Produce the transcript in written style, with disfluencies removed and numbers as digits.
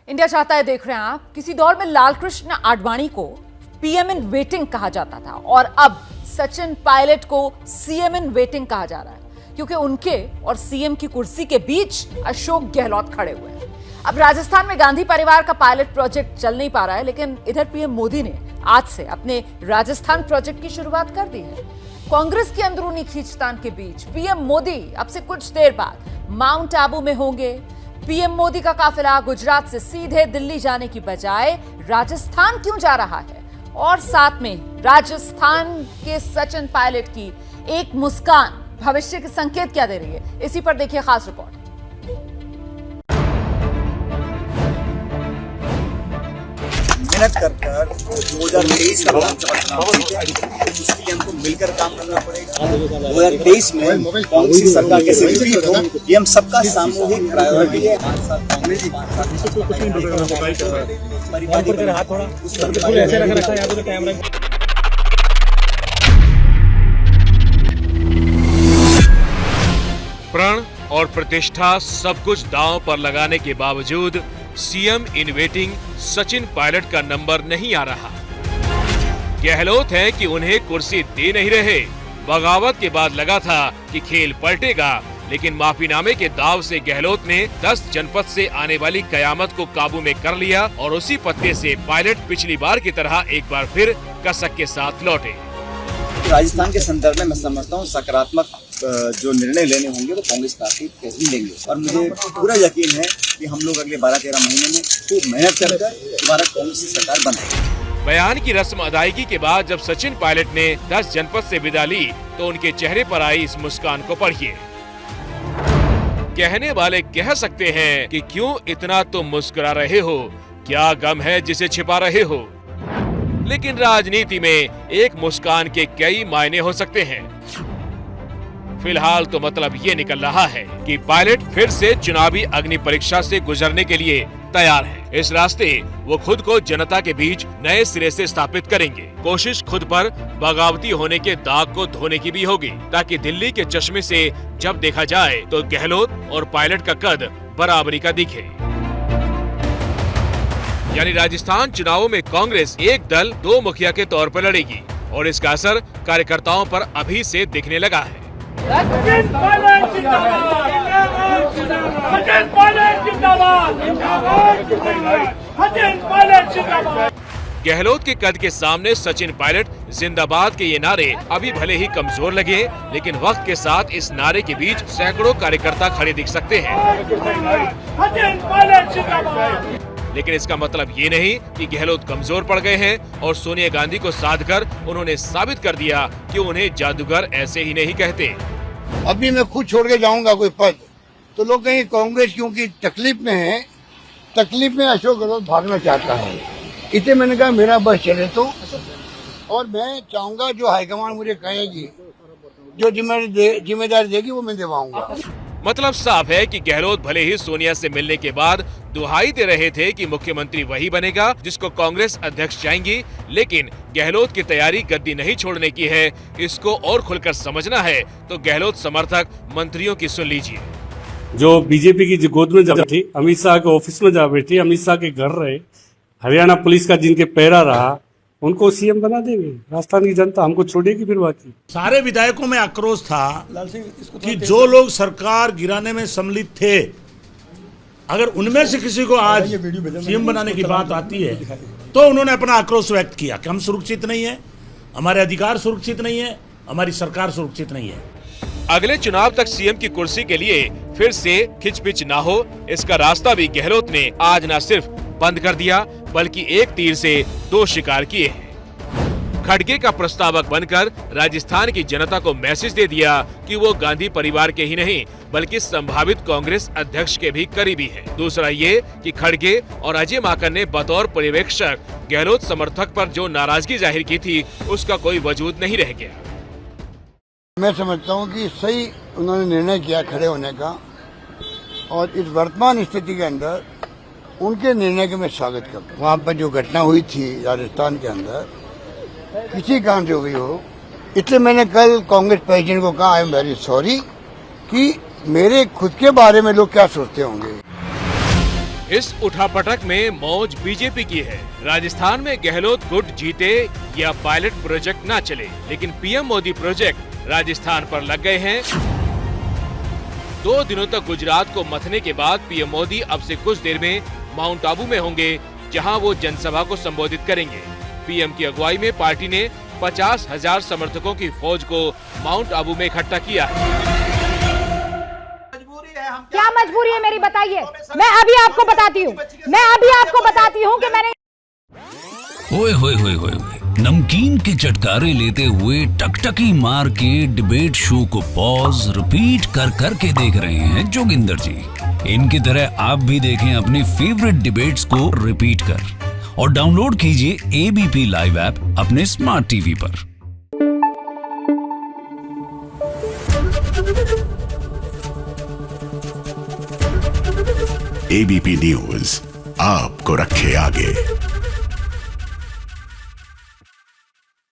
India चाहता है, देख रहे हैं आप, किसी दौर में लालकृष्ण आडवाणी को पीएम इन वेटिंग कहा जाता था और अब सचिन पायलट को सीएम इन वेटिंग कहा जा रहा है, क्योंकि उनके और सीएम की कुर्सी के बीच अशोक गहलोत खड़े हुए हैं। अब राजस्थान में गांधी परिवार का पायलट प्रोजेक्ट चल नहीं पा रहा है, लेकिन इधर पीएम मोदी ने आज से अपने राजस्थान प्रोजेक्ट की शुरुआत कर दी है। कांग्रेस की अंदरूनी खींचतान के बीच पीएम मोदी अब से कुछ देर बाद माउंट आबू में होंगे। पीएम मोदी का काफिला गुजरात से सीधे दिल्ली जाने की बजाय राजस्थान क्यों जा रहा है, और साथ में राजस्थान के सचिन पायलट की एक मुस्कान भविष्य के संकेत क्या दे रही है, इसी पर देखिए खास रिपोर्ट। मेहनत कर 2023 का विधानसभा चुनाव उसके लिए हमको मिलकर काम करना पड़ेगा। 2023 में कौन सी सरकार कैसे विकसित हो, ये हम सबका सामूहिक प्रायोरिटी है। प्रण और प्रतिष्ठा सब कुछ दांव पर लगाने के बावजूद CM in waiting Sachin Pilot का नंबर नहीं आ रहा। गहलोत है कि उन्हें कुर्सी दे नहीं रहे। बगावत के बाद लगा था कि खेल पलटेगा, लेकिन माफीनामे के दाव से गहलोत ने 10 जनपद से आने वाली कयामत को काबू में कर लिया और उसी पत्ते से पायलट पिछली बार की तरह एक बार फिर कसक के साथ लौटे। राजस्थान के संदर्भ में मैं समझता हूँ सकारात्मक जो निर्णय लेने होंगे वो कांग्रेस पार्टी ही लेंगे, और मुझे पूरा यकीन है कि हम लोग अगले 12-13 महीने में खूब मेहनत कर दोबारा कांग्रेस की सरकार बनाएगी। बयान की रस्म अदायगी के बाद जब सचिन पायलट ने 10 जनपद से विदा ली तो उनके चेहरे पर आई इस मुस्कान को पढ़िए। कहने वाले कह सकते हैं कि क्यों इतना तुम मुस्कुरा रहे हो, क्या गम है जिसे छिपा रहे हो, लेकिन राजनीति में एक मुस्कान के कई मायने हो सकते हैं। फिलहाल तो मतलब ये निकल रहा है कि पायलट फिर से चुनावी अग्नि परीक्षा से गुजरने के लिए तैयार है। इस रास्ते वो खुद को जनता के बीच नए सिरे से स्थापित करेंगे। कोशिश खुद पर बगावती होने के दाग को धोने की भी होगी, ताकि दिल्ली के चश्मे से जब देखा जाए तो गहलोत और पायलट का कद बराबरी का दिखे। यानी राजस्थान चुनावों में कांग्रेस एक दल दो मुखिया के तौर पर लड़ेगी और इसका असर कार्यकर्ताओं पर अभी से दिखने लगा है। सचिन पायलट जिंदाबाद, सचिन पायलट जिंदाबाद, सचिन पायलट जिंदाबाद। गहलोत के कद के सामने सचिन पायलट जिंदाबाद के ये नारे अभी भले ही कमजोर लगे, लेकिन वक्त के साथ इस नारे के बीच सैकड़ों कार्यकर्ता खड़े दिख सकते हैं। सचिन पायलट जिंदाबाद। लेकिन इसका मतलब ये नहीं कि गहलोत कमजोर पड़ गए हैं और सोनिया गांधी को साधकर उन्होंने साबित कर दिया कि उन्हें जादूगर ऐसे ही नहीं कहते। अभी मैं खुद छोड़ के जाऊंगा कोई पद तो लोग कहेंगे कांग्रेस क्योंकि तकलीफ में है, तकलीफ में अशोक गहलोत भागना चाहता है। इसे मैंने कहा मेरा बस चले तो, और मैं चाहूंगा जो हाईकमान मुझे कहेगी, जो जिम्मेदारी देगी वो मैं दिवाऊंगा। मतलब साफ है कि गहलोत भले ही सोनिया से मिलने के बाद दुहाई दे रहे थे कि मुख्यमंत्री वही बनेगा जिसको कांग्रेस अध्यक्ष चाहेंगी, लेकिन गहलोत की तैयारी गद्दी नहीं छोड़ने की है। इसको और खुलकर समझना है तो गहलोत समर्थक मंत्रियों की सुन लीजिए। जो बीजेपी की गोद में जा बैठी, अमित शाह के ऑफिस में जा बैठी, अमित शाह के घर रहे, हरियाणा पुलिस का जिनके पैरा रहा, उनको सीएम बना देंगे। राजस्थान की जनता हमको छोड़ेगी फिर बाकी। सारे विधायकों में आक्रोश था कि जो लोग सरकार गिराने में सम्मिलित थे, अगर उनमें से किसी को आज सीएम बनाने की बात आती है तो उन्होंने अपना आक्रोश व्यक्त किया कि हम सुरक्षित नहीं है, हमारे अधिकार सुरक्षित नहीं है, हमारी सरकार सुरक्षित नहीं है। अगले चुनाव तक सीएम की कुर्सी के लिए फिर से खिचपिच ना हो, इसका रास्ता भी गहलोत ने आज न सिर्फ बंद कर दिया बल्कि एक तीर से दो शिकार किए हैं। खड़गे का प्रस्तावक बनकर राजस्थान की जनता को मैसेज दे दिया कि वो गांधी परिवार के ही नहीं बल्कि संभावित कांग्रेस अध्यक्ष के भी करीबी हैं। दूसरा ये कि खड़गे और अजय माकन ने बतौर पर्यवेक्षक गहलोत समर्थक पर जो नाराजगी जाहिर की थी उसका कोई वजूद नहीं रह गया। मैं समझता हूँ कि सही उन्होंने निर्णय किया खड़े होने का, और इस वर्तमान स्थिति के अंदर उनके निर्णय के मैं स्वागत करता हूँ। वहाँ पर जो घटना हुई थी राजस्थान के अंदर किसी कारण से हो गई हो, इसलिए मैंने कल कांग्रेस प्रेसिडेंट को कहा आई एम वेरी सॉरी कि मेरे खुद के बारे में लोग क्या सोचते होंगे। इस उठापटक में मौज बीजेपी की है। राजस्थान में गहलोत गुट जीते या पायलट प्रोजेक्ट ना चले, लेकिन पीएम मोदी प्रोजेक्ट राजस्थान पर लग गए हैं। 2 दिनों तक गुजरात को मथने के बाद पीएम मोदी अब से कुछ देर में माउंट आबू में होंगे, जहां वो जनसभा को संबोधित करेंगे। पीएम की अगुवाई में पार्टी ने 50,000 समर्थकों की फौज को माउंट आबू में इकट्ठा किया है। क्या मजबूरी है मेरी, बताइए। मैं अभी आपको बताती हूँ कि मैंने ओए होए होए होए नमकीन के चटकारे लेते हुए टकटकी मार के डिबेट शो को पॉज रिपीट कर करके देख रहे हैं जोगिंदर जी। इनकी तरह आप भी देखें अपनी फेवरेट डिबेट्स को रिपीट कर और डाउनलोड कीजिए एबीपी लाइव ऐप अपने स्मार्ट टीवी पर। एबीपी न्यूज आपको रखे आगे।